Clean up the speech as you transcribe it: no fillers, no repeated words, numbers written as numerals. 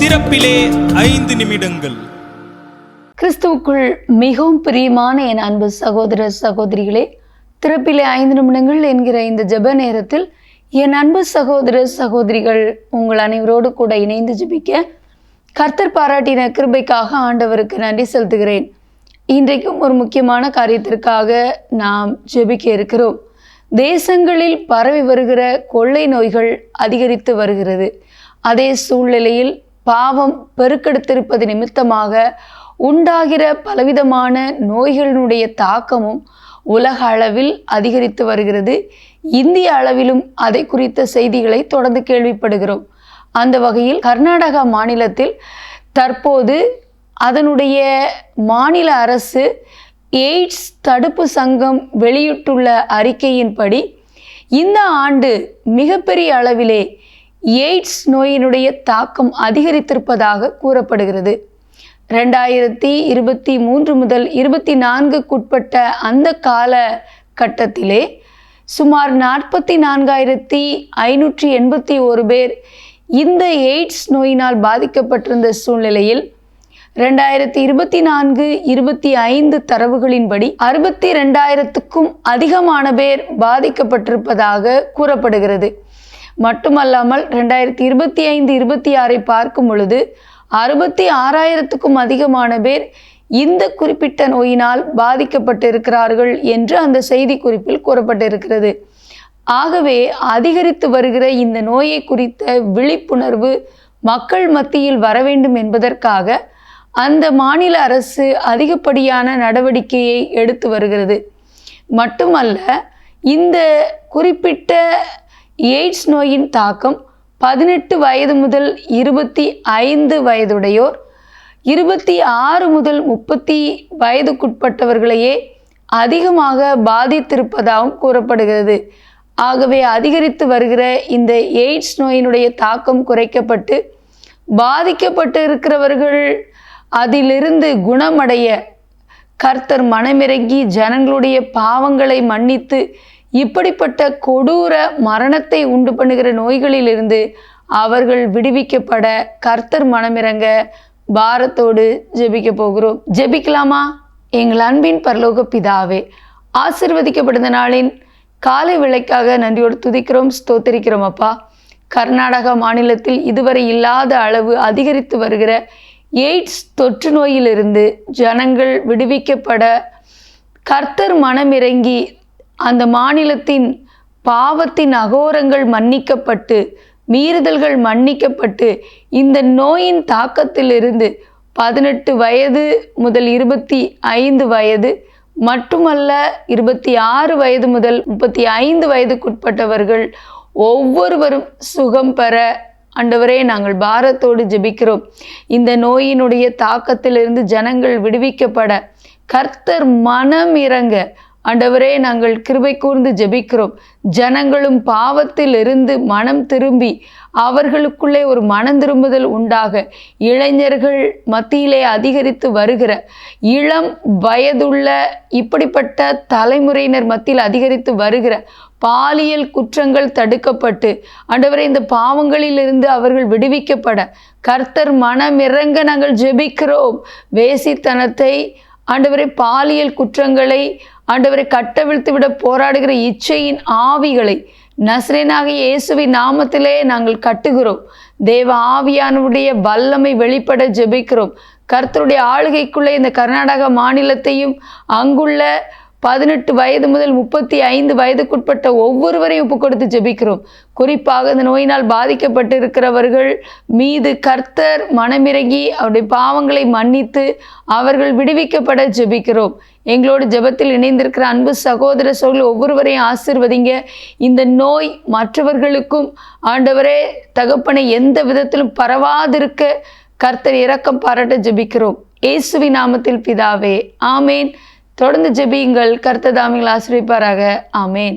திறப்பிலே 5 நிமிடங்கள். கிறிஸ்துவுக்குள் மிகவும் பிரியமான என் அன்பு சகோதர சகோதரிகளே, திறப்பிலே 5 நிமிடங்கள் என்கிற இந்த ஜெப நேரத்தில் என் அன்பு சகோதர சகோதரிகள் உங்கள் அனைவரோடு கூட இணைந்து ஜெபிக்க கர்த்தர் பாராட்டின கிருபைக்காக ஆண்டவருக்கு நன்றி செலுத்துகிறேன். இன்றைக்கும் ஒரு முக்கியமான காரியத்திற்காக நாம் ஜெபிக்க இருக்கிறோம். தேசங்களில் பரவி வருகிற கொள்ளை நோய்கள் அதிகரித்து வருகிறது. அதே சூழ்நிலையில் பாவம் பெருக்கெடுத்திருப்பது நிமித்தமாக உண்டாகிற பலவிதமான நோய்களினுடைய தாக்கமும் உலக அளவில் அதிகரித்து வருகிறது. இந்திய அளவிலும் அதை குறித்த செய்திகளை தொடர்ந்து கேள்விப்படுகிறோம். அந்த வகையில் கர்நாடகா மாநிலத்தில் தற்போது அதனுடைய மாநில அரசு எய்ட்ஸ் தடுப்பு சங்கம் வெளியிட்டுள்ள அறிக்கையின்படி இந்த ஆண்டு மிகப்பெரிய அளவிலே எய்ட்ஸ் நோயினுடைய தாக்கம் அதிகரித்திருப்பதாக கூறப்படுகிறது. 2023 முதல் 24க்குட்பட்ட அந்த கால கட்டத்திலே சுமார் 44,581 பேர் இந்த எய்ட்ஸ் நோயினால் பாதிக்கப்பட்டிருந்த சூழ்நிலையில் 2024-25 தரவுகளின்படி 62,000க்கும் அதிகமான பேர் பாதிக்கப்பட்டிருப்பதாக கூறப்படுகிறது. மட்டுமல்லாமல் 2025-26 பார்க்கும் பொழுது 66,000க்கும் அதிகமான பேர் இந்த குறிப்பிட்ட நோயினால் பாதிக்கப்பட்டிருக்கிறார்கள் என்று அந்த செய்தி குறிப்பில் கூறப்பட்டிருக்கிறது. ஆகவே அதிகரித்து வருகிற இந்த நோயை குறித்த விழிப்புணர்வு மக்கள் மத்தியில் வர வேண்டும் என்பதற்காக அந்த மாநில அரசு அதிகப்படியான நடவடிக்கையை எடுத்து வருகிறது. மட்டுமல்ல, இந்த குறிப்பிட்ட எய்ட்ஸ் நோயின் தாக்கம் 18 வயது முதல் 25 வயதுடையோர், 26 முதல் 30 வயதுக்குட்பட்டவர்களையே அதிகமாக பாதித்திருப்பதாகவும் கூறப்படுகிறது. ஆகவே அதிகரித்து வருகிற இந்த எய்ட்ஸ் நோயினுடைய தாக்கம் குறைக்கப்பட்டு பாதிக்கப்பட்டு இருக்கிறவர்கள் அதிலிருந்து குணமடைய கர்த்தர் மனமிறங்கி ஜனங்களுடைய பாவங்களை மன்னித்து இப்படிப்பட்ட கொடூர மரணத்தை உண்டு பண்ணுகிற நோய்களிலிருந்து அவர்கள் விடுவிக்கப்பட கர்த்தர் மனமிறங்க பாரத்தோடு ஜெபிக்க போகிறோம். ஜெபிக்கலாமா? எங்கள் அன்பின் பரலோக பிதாவே, ஆசீர்வதிக்கப்பட்ட நாளின் காலை வேளைக்காக நன்றியோடு துதிக்கிறோம், ஸ்தோத்திரிக்கிறோம். அப்பா, கர்நாடகா மாநிலத்தில் இதுவரை இல்லாத அளவு அதிகரித்து வருகிற எய்ட்ஸ் தொற்று நோயிலிருந்து ஜனங்கள் விடுவிக்கப்பட கர்த்தர் மனமிறங்கி அந்த மாநிலத்தின் பாவத்தின் அகோரங்கள் மன்னிக்கப்பட்டு மீறுதல்கள் மன்னிக்கப்பட்டு இந்த நோயின் தாக்கத்திலிருந்து 18 வயது முதல் 25 வயது மட்டுமல்ல 26 வயது முதல் 35 வயதுக்குட்பட்டவர்கள் ஒவ்வொருவரும் சுகம் பெற ஆண்டவரே நாங்கள் பாரத்தோடு ஜெபிக்கிறோம். இந்த நோயினுடைய தாக்கத்திலிருந்து ஜனங்கள் விடுவிக்கப்பட கர்த்தர் மனம் இறங்க ஆண்டவரே நாங்கள் கிருபை கூர்ந்து ஜெபிக்கிறோம். ஜனங்களும் பாவத்தில் இருந்து மனம் திரும்பி அவர்களுக்குள்ளே ஒரு மனம் திரும்புதல் உண்டாக, இளைஞர்கள் மத்தியிலே அதிகரித்து வருகிற இளம் வயதுள்ள இப்படிப்பட்ட தலைமுறையினர் மத்தியில் அதிகரித்து வருகிற பாலியல் குற்றங்கள் தடுக்கப்பட்டு ஆண்டவரே இந்த பாவங்களிலிருந்து அவர்கள் விடுவிக்கப்பட கர்த்தர் மனமிறங்க நாங்கள் ஜெபிக்கிறோம். வேசித்தனத்தை ஆண்டவரே, பாலியல் குற்றங்களை ஆண்டவரை கட்டவிழ்த்து விட போராடுகிற இச்சையின் ஆவிகளை நசரேயனாகிய இயேசுவின் நாமத்திலே நாங்கள் கட்டுகிறோம். தேவ ஆவியானுடைய வல்லமை வெளிப்பட ஜெபிக்கிறோம். கர்த்தருடைய ஆளுகைக்குள்ளே இந்த கர்நாடகா மாநிலத்தையும் அங்குள்ள 18 வயது முதல் 35 வயதுக்குட்பட்ட ஒவ்வொருவரையும் ஒப்பு கொடுத்து ஜெபிக்கிறோம். குறிப்பாக இந்த நோயினால் பாதிக்கப்பட்டு இருக்கிறவர்கள் மீது கர்த்தர் மனமிறங்கி அவருடைய பாவங்களை மன்னித்து அவர்கள் விடுவிக்கப்பட ஜெபிக்கிறோம். எங்களோடு ஜெபத்தில் இணைந்திருக்கிற அன்பு சகோதர சகோதரிகள் ஒவ்வொருவரையும் ஆசீர்வதிங்க. இந்த நோய் மற்றவர்களுக்கும் ஆண்டவரே தகப்பனை எந்த விதத்திலும் பரவாதிருக்க கர்த்தர் இரக்கம் பாராட்ட ஜெபிக்கிறோம். இயேசுவின் நாமத்தில் பிதாவே, ஆமேன். தொடர்ந்து ஜெபியுங்கள். கர்த்தர் தாமே ஆசீர்வதிப்பாராக. ஆமேன்.